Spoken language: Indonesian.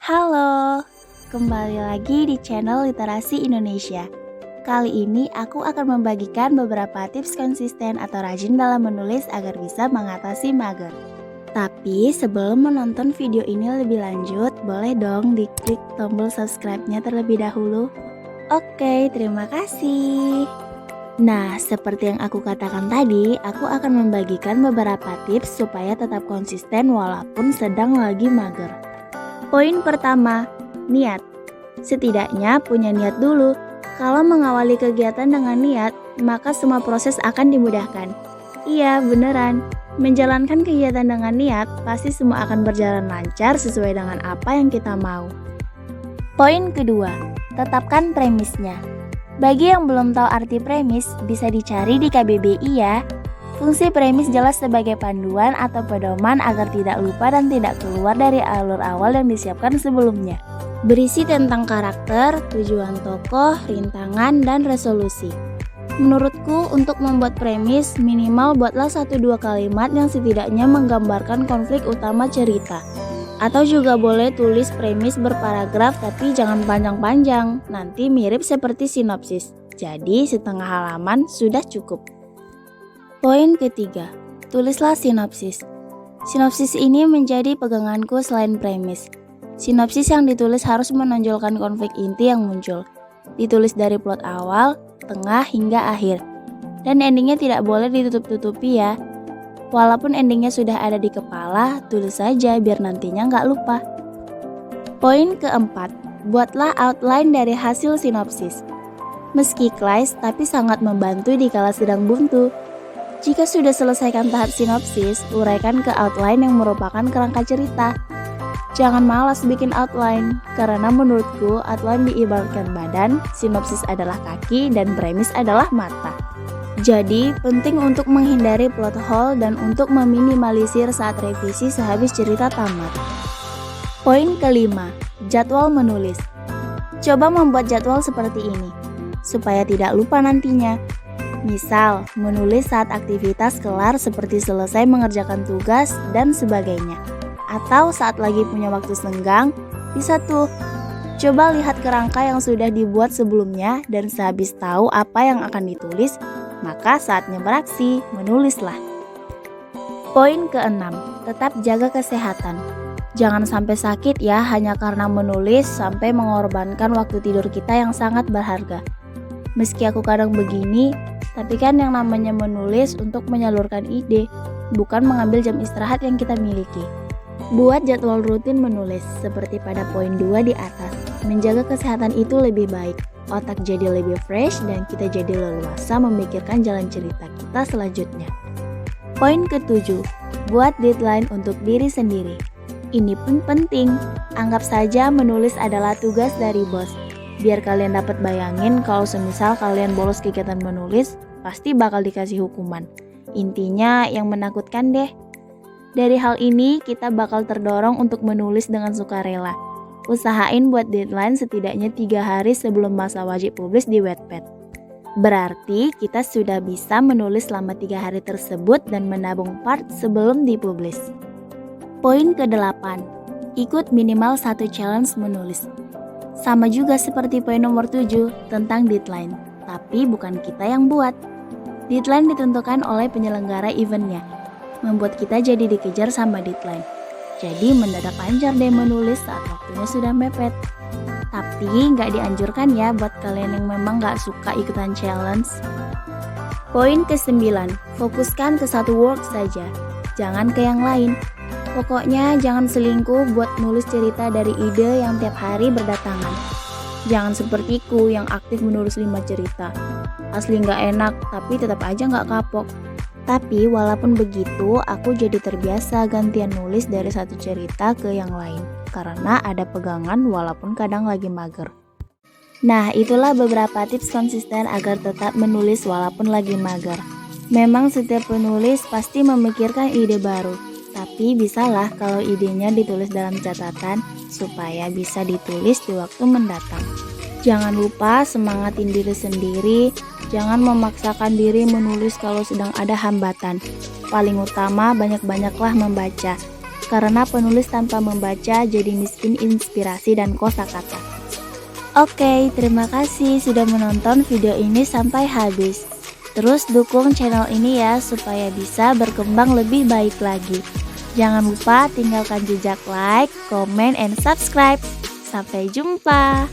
Halo, kembali lagi di channel Literasi Indonesia. Kali ini aku akan membagikan beberapa tips konsisten atau rajin dalam menulis agar bisa mengatasi mager. Tapi sebelum menonton video ini lebih lanjut, boleh dong diklik tombol subscribe-nya terlebih dahulu. Oke, terima kasih. Nah, seperti yang aku katakan tadi, aku akan membagikan beberapa tips supaya tetap konsisten walaupun sedang lagi mager. Poin pertama, niat. Setidaknya punya niat dulu. Kalau mengawali kegiatan dengan niat, maka semua proses akan dimudahkan. Iya, beneran. Menjalankan kegiatan dengan niat, pasti semua akan berjalan lancar sesuai dengan apa yang kita mau. Poin kedua, tetapkan premisnya. Bagi yang belum tahu arti premis, bisa dicari di KBBI ya. Fungsi premis jelas sebagai panduan atau pedoman agar tidak lupa dan tidak keluar dari alur awal yang disiapkan sebelumnya. Berisi tentang karakter, tujuan tokoh, rintangan, dan resolusi. Menurutku, untuk membuat premis, minimal buatlah 1-2 kalimat yang setidaknya menggambarkan konflik utama cerita. Atau juga boleh tulis premis berparagraf tapi jangan panjang-panjang, nanti mirip seperti sinopsis. Jadi setengah halaman sudah cukup. Poin ketiga, tulislah sinopsis. Sinopsis ini menjadi peganganku selain premis. Sinopsis yang ditulis harus menonjolkan konflik inti yang muncul. Ditulis dari plot awal, tengah hingga akhir. Dan endingnya tidak boleh ditutup-tutupi ya. Walaupun endingnya sudah ada di kepala, tulis saja biar nantinya nggak lupa. Poin keempat, buatlah outline dari hasil sinopsis. Meski klise, tapi sangat membantu dikala sedang buntu. Jika sudah selesaikan tahap sinopsis, uraikan ke outline yang merupakan kerangka cerita. Jangan malas bikin outline, karena menurutku outline diibaratkan badan, sinopsis adalah kaki, dan premis adalah mata. Jadi, penting untuk menghindari plot hole dan untuk meminimalisir saat revisi sehabis cerita tamat. Poin kelima, jadwal menulis. Coba membuat jadwal seperti ini, supaya tidak lupa nantinya. Misal, menulis saat aktivitas kelar seperti selesai mengerjakan tugas dan sebagainya. Atau saat lagi punya waktu senggang, bisa tuh. Coba lihat kerangka yang sudah dibuat sebelumnya dan sehabis tahu apa yang akan ditulis, maka saatnya beraksi, menulislah. Poin keenam, tetap jaga kesehatan. Jangan sampai sakit ya hanya karena menulis sampai mengorbankan waktu tidur kita yang sangat berharga. Meski aku kadang begini, tapi kan yang namanya menulis untuk menyalurkan ide, bukan mengambil jam istirahat yang kita miliki. Buat jadwal rutin menulis, seperti pada poin 2 di atas. Menjaga kesehatan itu lebih baik. Otak jadi lebih fresh dan kita jadi leluasa memikirkan jalan cerita kita selanjutnya. Poin ketujuh, buat deadline untuk diri sendiri. Ini pun penting, anggap saja menulis adalah tugas dari bos. Biar kalian dapat bayangin kalau semisal kalian bolos kegiatan menulis, pasti bakal dikasih hukuman. Intinya yang menakutkan deh. Dari hal ini kita bakal terdorong untuk menulis dengan sukarela. Usahain buat deadline setidaknya 3 hari sebelum masa wajib publis di Wattpad. Berarti kita sudah bisa menulis selama 3 hari tersebut dan menabung part sebelum dipublis. Poin ke-8, ikut minimal 1 challenge menulis. Sama juga seperti poin nomor 7 tentang deadline, tapi bukan kita yang buat. Deadline ditentukan oleh penyelenggara eventnya, membuat kita jadi dikejar sama deadline. Jadi mendadak lancar deh menulis saat waktunya sudah mepet. Tapi nggak dianjurkan ya buat kalian yang memang nggak suka ikutan challenge. Poin ke-9, fokuskan ke satu word saja, jangan ke yang lain. Pokoknya jangan selingkuh buat nulis cerita dari ide yang tiap hari berdatangan. Jangan sepertiku yang aktif menulis 5 cerita. Asli nggak enak, tapi tetap aja nggak kapok. Tapi walaupun begitu, aku jadi terbiasa gantian nulis dari satu cerita ke yang lain. Karena ada pegangan walaupun kadang lagi mager. Nah, itulah beberapa tips konsisten agar tetap menulis walaupun lagi mager. Memang setiap penulis pasti memikirkan ide baru. Tapi bisalah kalau idenya ditulis dalam catatan supaya bisa ditulis di waktu mendatang. Jangan lupa semangatin diri sendiri. Jangan memaksakan diri menulis kalau sedang ada hambatan. Paling utama banyak-banyaklah membaca. karena penulis tanpa membaca jadi miskin inspirasi dan kosakata. Oke, terima kasih sudah menonton video ini sampai habis. Terus dukung channel ini ya supaya bisa berkembang lebih baik lagi. Jangan lupa tinggalkan jejak like, comment, and subscribe. Sampai jumpa.